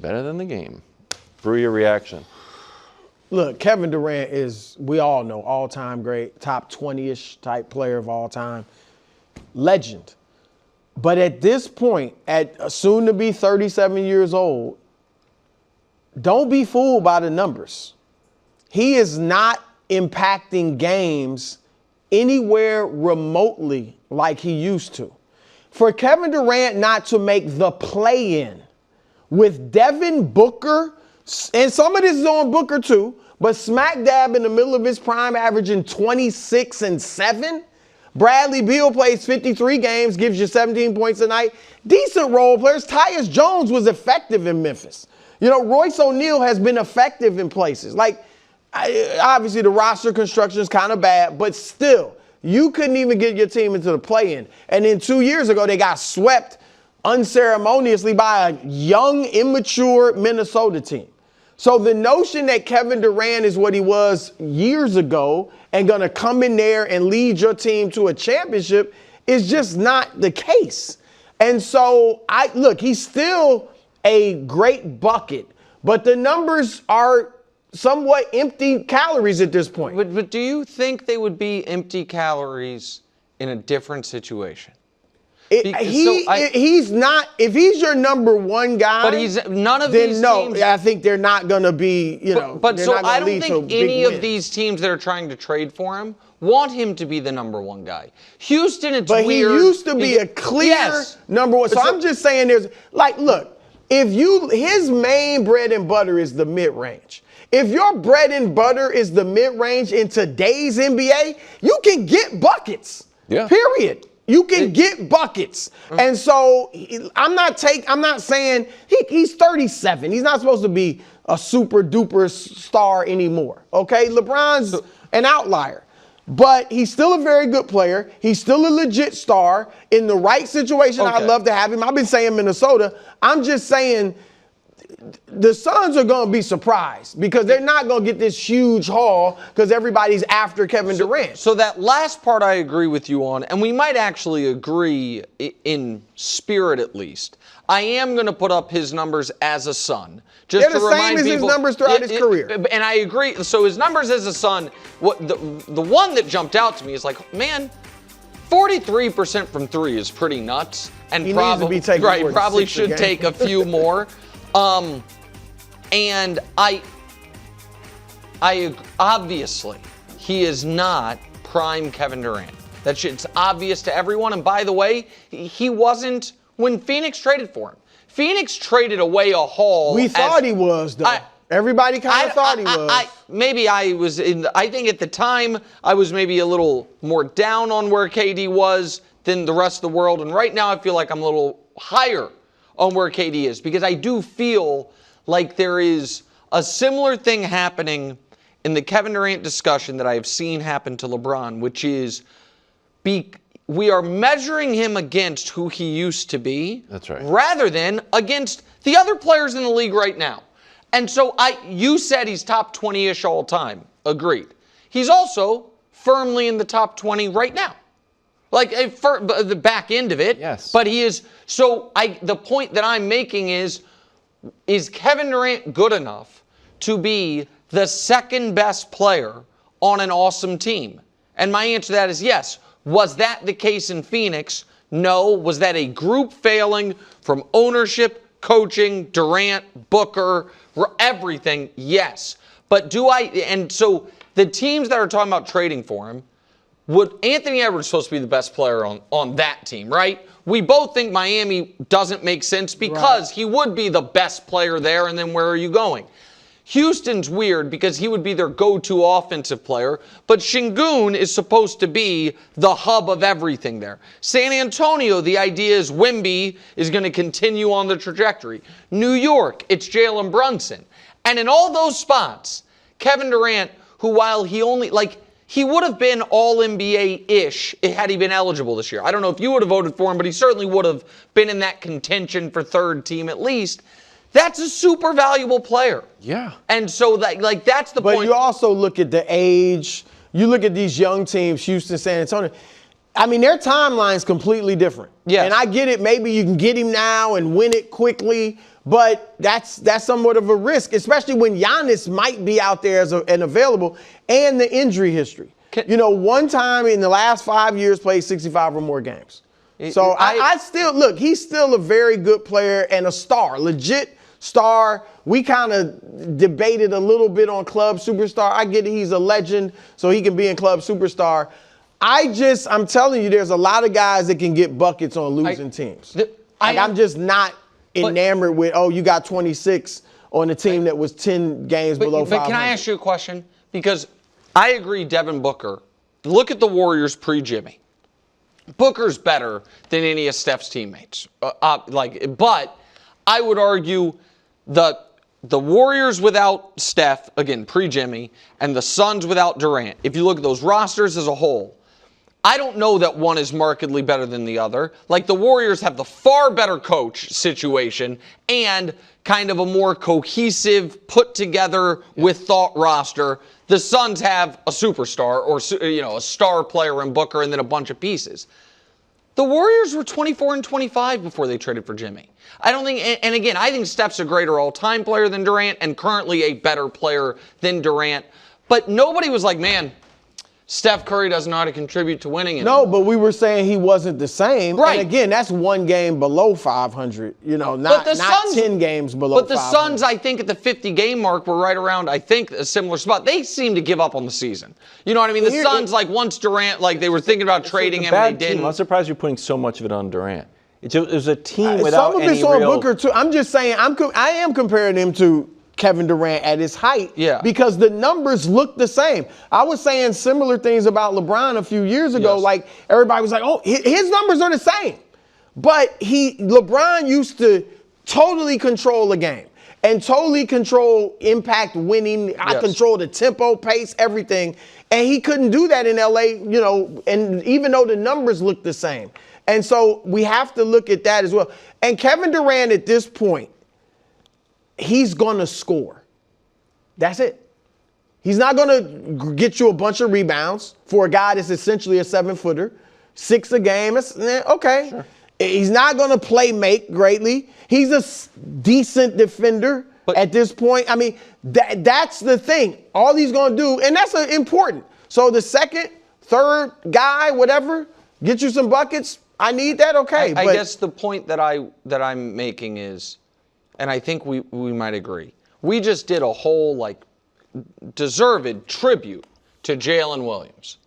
better than the game. Brew, your reaction. Look, Kevin Durant is, we all know, all-time great, top 20-ish type player of all time. Legend. But at this point, at soon to be 37 years old, don't be fooled by the numbers. He is not impacting games anywhere remotely like he used to. For Kevin Durant not to make the play-in with Devin Booker, and some of this is on Booker too, but smack dab in the middle of his prime, averaging 26 and 7. Bradley Beal plays 53 games, gives you 17 points a night. Decent role players. Tyus Jones was effective in Memphis. You know, Royce O'Neal has been effective in places. Like, obviously the roster construction is kind of bad, but still, you couldn't even get your team into the play-in. And then 2 years ago, they got swept unceremoniously by a young, immature Minnesota team. So the notion that Kevin Durant is what he was years ago and going to come in there and lead your team to a championship is just not the case. And so, look, he's still a great bucket, but the numbers are somewhat empty calories at this point. But do you think they would be empty calories in a different situation? He's not, if he's your number one guy, but he's none of these teams. I think they're not going to be, But so I don't think any of these teams that are trying to trade for him want him to be the number one guy. Houston, it's weird. But he used to be a clear number one. So I'm just saying there's, like, look, his main bread and butter is the mid-range. If your bread and butter is the mid-range in today's NBA, you can get buckets. Yeah. Period. You can get buckets. And so I'm not saying he's 37. He's not supposed to be a super duper star anymore. Okay? LeBron's an outlier. But he's still a very good player. He's still a legit star. In the right situation, I'd love to have him. I've been saying Minnesota. I'm just saying the Suns are going to be surprised because they're not going to get this huge haul because everybody's after Kevin Durant. So that last part I agree with you on, and we might actually agree in spirit at least. I am going to put up his numbers as a Sun. Just they're the same as his numbers throughout his career. And I agree. So his numbers as a Sun, the one that jumped out to me is like, man, 43% from three is pretty nuts. And probably should take a few more. And I obviously, he is not prime Kevin Durant. That shit's obvious to everyone. And by the way, he wasn't when Phoenix traded for him. Phoenix traded away a haul. We thought he was, though. Everybody kind of thought he was. I think at the time, I was maybe a little more down on where KD was than the rest of the world. And right now, I feel like I'm a little higher on where KD is, because I do feel like there is a similar thing happening in the Kevin Durant discussion that I've seen happen to LeBron, which is we are measuring him against who he used to be. That's right. Rather than against the other players in the league right now. And so you said he's top 20-ish all time. Agreed. He's also firmly in the top 20 right now. Like the back end of it. Yes. But he is. So the point that I'm making is Kevin Durant good enough to be the second best player on an awesome team? And my answer to that is yes. Was that the case in Phoenix? No. Was that a group failing from ownership, coaching, Durant, Booker, everything? Yes. But and so the teams that are talking about trading for him, would Anthony Edwards supposed to be the best player on that team, right? We both think Miami doesn't make sense because he would be the best player there, and then where are you going? Houston's weird because he would be their go-to offensive player, but Şengün is supposed to be the hub of everything there. San Antonio, the idea is Wemby is going to continue on the trajectory. New York, it's Jalen Brunson. And in all those spots, Kevin Durant, who while he only, he would have been all-NBA-ish had he been eligible this year. I don't know if you would have voted for him, but he certainly would have been in that contention for third team at least. That's a super valuable player. Yeah. And so that's the point. But you also look at the age. You look at these young teams, Houston, San Antonio. I mean, their timeline's completely different. Yes. And I get it. Maybe you can get him now and win it quickly, but that's somewhat of a risk, especially when Giannis might be out there and available, and the injury history. One time in the last 5 years played 65 or more games. So I still look. He's still a very good player and a star, legit star. We kind of debated a little bit on club superstar. I get it. He's a legend, so he can be in club superstar. I'm telling you, there's a lot of guys that can get buckets on losing teams. I'm just not enamored with, you got 26 on a team that was 10 games below 500. But can I ask you a question? Because I agree, Devin Booker. Look at the Warriors pre-Jimmy. Booker's better than any of Steph's teammates. But I would argue the Warriors without Steph, again, pre-Jimmy, and the Suns without Durant, if you look at those rosters as a whole, I don't know that one is markedly better than the other. Like, the Warriors have the far better coach situation and kind of a more cohesive, put-together with thought roster. The Suns have a superstar or, a star player in Booker and then a bunch of pieces. The Warriors were 24-25 before they traded for Jimmy. I don't think, and again, I think Steph's a greater all-time player than Durant and currently a better player than Durant. But nobody was like, man, Steph Curry doesn't know how to contribute to winning anymore. No, but we were saying he wasn't the same. Right. And again, that's one game below 500, not 10 games below 500. But the Suns, I think, at the 50-game mark were right around, I think, a similar spot. They seem to give up on the season. You know what I mean? The Suns, once Durant, they were thinking about trading him and they didn't. I'm surprised you're putting so much of it on Durant. It was a team without some of any it's on real... Booker, too. I'm just saying, I am comparing him to Kevin Durant at his height, yeah, because the numbers look the same. I was saying similar things about LeBron a few years ago. Yes. Like, everybody was like, his numbers are the same. But LeBron used to totally control the game and totally control impact winning. Yes. I control the tempo, pace, everything. And he couldn't do that in LA, and even though the numbers look the same. And so we have to look at that as well. And Kevin Durant at this point, he's going to score. That's it. He's not going to get you a bunch of rebounds for a guy that's essentially a 7-footer. 6 a game. Okay. Sure. He's not going to play make greatly. He's a decent defender at this point. I mean, that's the thing. All he's going to do, and that's important. So the second, third guy, whatever, get you some buckets. I need that. Okay. I guess the point that I'm making is, and I think we might agree, we just did a whole deserved tribute to Jalen Williams.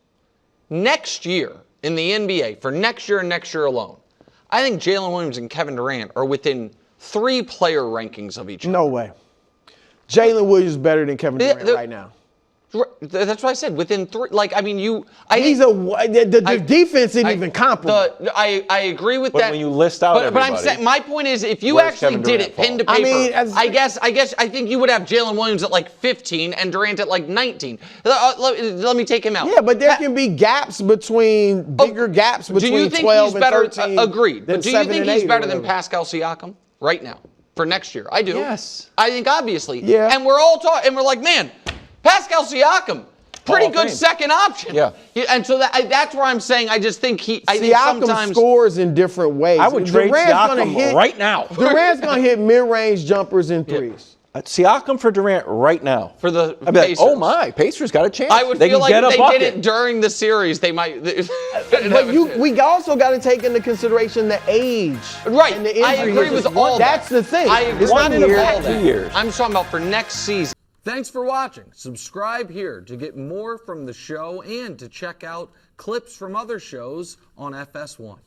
Next year in the NBA, for next year and next year alone, I think Jalen Williams and Kevin Durant are within 3 player rankings of each other. No way. Jalen Williams is better than Kevin Durant right now. That's what I said. Within 3, the defense isn't even comparable. I agree with that. But when you list out everybody, but I'm saying, my point is, if you actually did it pen to paper, I think you would have Jalen Williams at 15 and Durant at 19. Let me take him out. Yeah, but there can be gaps bigger gaps between 12 and 13. Agreed. But do you think he's better than Pascal Siakam right now for next year? I do. Yes. I think obviously. Yeah. And we're all talking, and we're like, man, Pascal Siakam, pretty good second option. Yeah. And so that's where I'm saying I just think Siakam sometimes scores in different ways. I would trade Siakam right now. Durant's going to hit mid-range jumpers and threes. Siakam for Durant right now. For the I'd be Pacers. like, oh my, Pacers got a chance. I would feel like if they bucket. did it during the series, they might. But we also got to take into consideration the age. Right. And the injury. I agree with all that. That's the thing. I agree. It's not in all 2 years. I'm talking about for next season. Thanks for watching. Subscribe here to get more from the show and to check out clips from other shows on FS1.